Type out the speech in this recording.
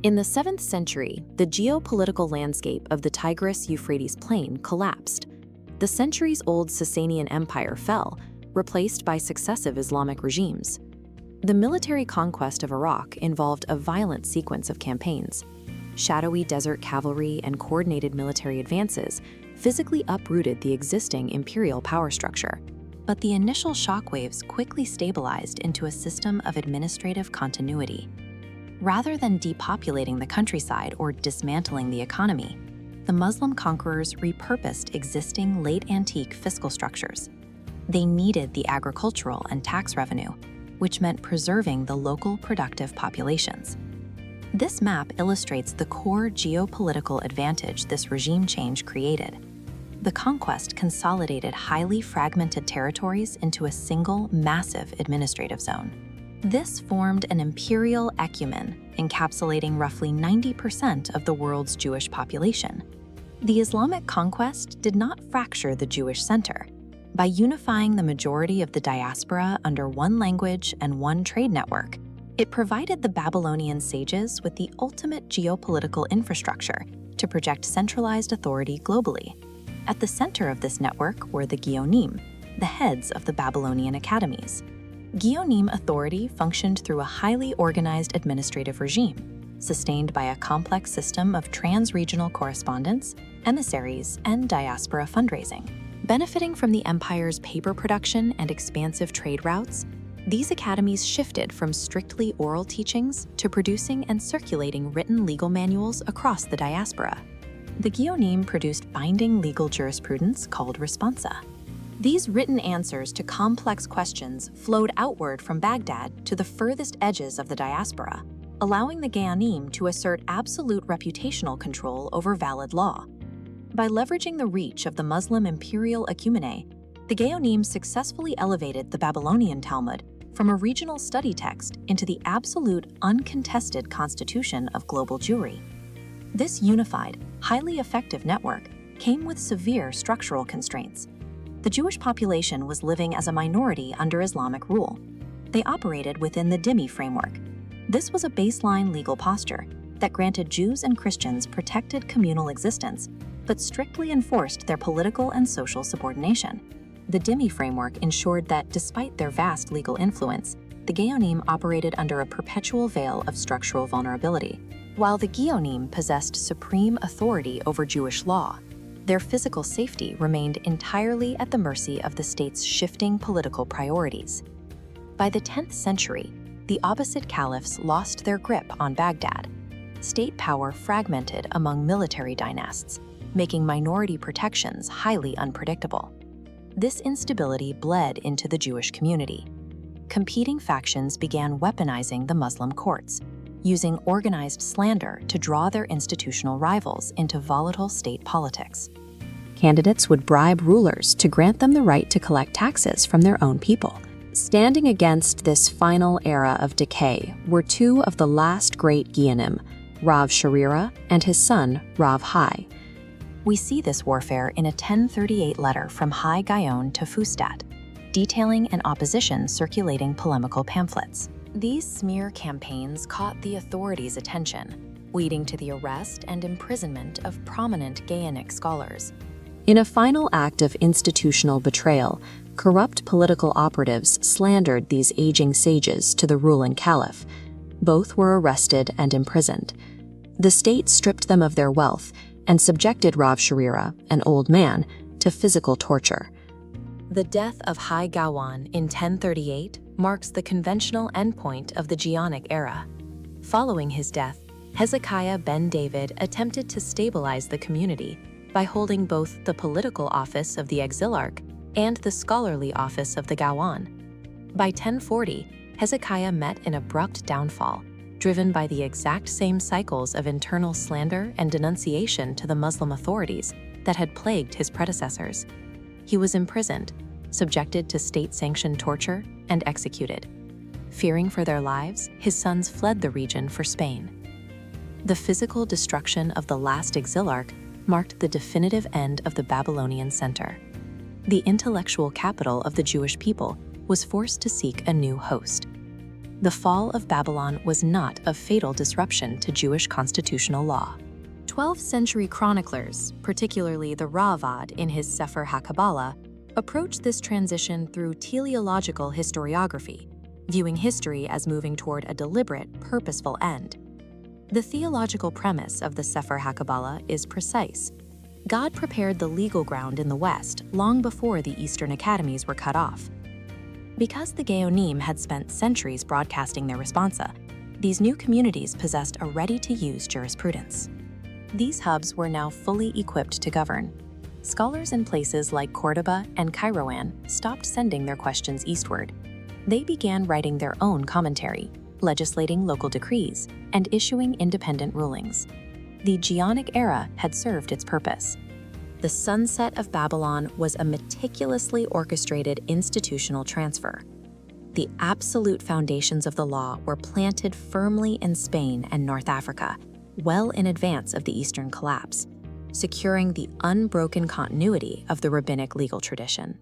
In the 7th century, the geopolitical landscape of the Tigris-Euphrates plain collapsed. The centuries-old Sasanian Empire fell, replaced by successive Islamic regimes. The military conquest of Iraq involved a violent sequence of campaigns. Shadowy desert cavalry and coordinated military advances physically uprooted the existing imperial power structure. But the initial shockwaves quickly stabilized into a system of administrative continuity. Rather than depopulating the countryside or dismantling the economy, the Muslim conquerors repurposed existing late antique fiscal structures. They needed the agricultural and tax revenue, which meant preserving the local productive populations. This map illustrates the core geopolitical advantage this regime change created. The conquest consolidated highly fragmented territories into a single, massive administrative zone. This formed an imperial ecumen, encapsulating roughly 90% of the world's Jewish population. The Islamic conquest did not fracture the Jewish center. By unifying the majority of the diaspora under one language and one trade network, it provided the Babylonian sages with the ultimate geopolitical infrastructure to project centralized authority globally. At the center of this network were the Geonim, the heads of the Babylonian academies. Geonim authority functioned through a highly organized administrative regime, sustained by a complex system of trans-regional correspondence, emissaries, and diaspora fundraising. Benefiting from the empire's paper production and expansive trade routes, these academies shifted from strictly oral teachings to producing and circulating written legal manuals across the diaspora. The Geonim produced binding legal jurisprudence called Responsa. These written answers to complex questions flowed outward from Baghdad to the furthest edges of the diaspora, allowing the Geonim to assert absolute reputational control over valid law. By leveraging the reach of the Muslim imperial ecumene, the Geonim successfully elevated the Babylonian Talmud from a regional study text into the absolute, uncontested constitution of global Jewry. This unified, highly effective network came with severe structural constraints. The Jewish population was living as a minority under Islamic rule. They operated within the dhimmi framework. This was a baseline legal posture that granted Jews and Christians protected communal existence, but strictly enforced their political and social subordination. The dhimmi framework ensured that despite their vast legal influence, the Geonim operated under a perpetual veil of structural vulnerability. While the Geonim possessed supreme authority over Jewish law, their physical safety remained entirely at the mercy of the state's shifting political priorities. By the 10th century, the Abbasid caliphs lost their grip on Baghdad. State power fragmented among military dynasts, making minority protections highly unpredictable. This instability bled into the Jewish community. Competing factions began weaponizing the Muslim courts, using organized slander to draw their institutional rivals into volatile state politics. Candidates would bribe rulers to grant them the right to collect taxes from their own people. Standing against this final era of decay were two of the last great Geonim, Rav Sharira and his son, Rav Hai. We see this warfare in a 1038 letter from Hai Gaon to Fustat, detailing an opposition circulating polemical pamphlets. These smear campaigns caught the authorities' attention, leading to the arrest and imprisonment of prominent Geonic scholars. In a final act of institutional betrayal, corrupt political operatives slandered these aging sages to the ruling caliph. Both were arrested and imprisoned. The state stripped them of their wealth and subjected Rav Sharira, an old man, to physical torture. The death of Hai Gawan in 1038 marks the conventional endpoint of the Geonic era. Following his death, Hezekiah ben David attempted to stabilize the community by holding both the political office of the Exilarch and the scholarly office of the Gawan. By 1040, Hezekiah met an abrupt downfall, driven by the exact same cycles of internal slander and denunciation to the Muslim authorities that had plagued his predecessors. He was imprisoned, subjected to state-sanctioned torture, and executed. Fearing for their lives, his sons fled the region for Spain. The physical destruction of the last Exilarch marked the definitive end of the Babylonian center. The intellectual capital of the Jewish people was forced to seek a new host. The fall of Babylon was not a fatal disruption to Jewish constitutional law. 12th century chroniclers, particularly the Ravad in his Sefer HaKabbalah, approached this transition through teleological historiography, viewing history as moving toward a deliberate, purposeful end. The theological premise of the Sefer HaKabbalah is precise. God prepared the legal ground in the West long before the Eastern academies were cut off. Because the Geonim had spent centuries broadcasting their Responsa, these new communities possessed a ready-to-use jurisprudence. These hubs were now fully equipped to govern. Scholars in places like Cordoba and Kairouan stopped sending their questions eastward. They began writing their own commentary, legislating local decrees, and issuing independent rulings. The Geonic era had served its purpose. The sunset of Babylon was a meticulously orchestrated institutional transfer. The absolute foundations of the law were planted firmly in Spain and North Africa, well in advance of the Eastern collapse, securing the unbroken continuity of the rabbinic legal tradition.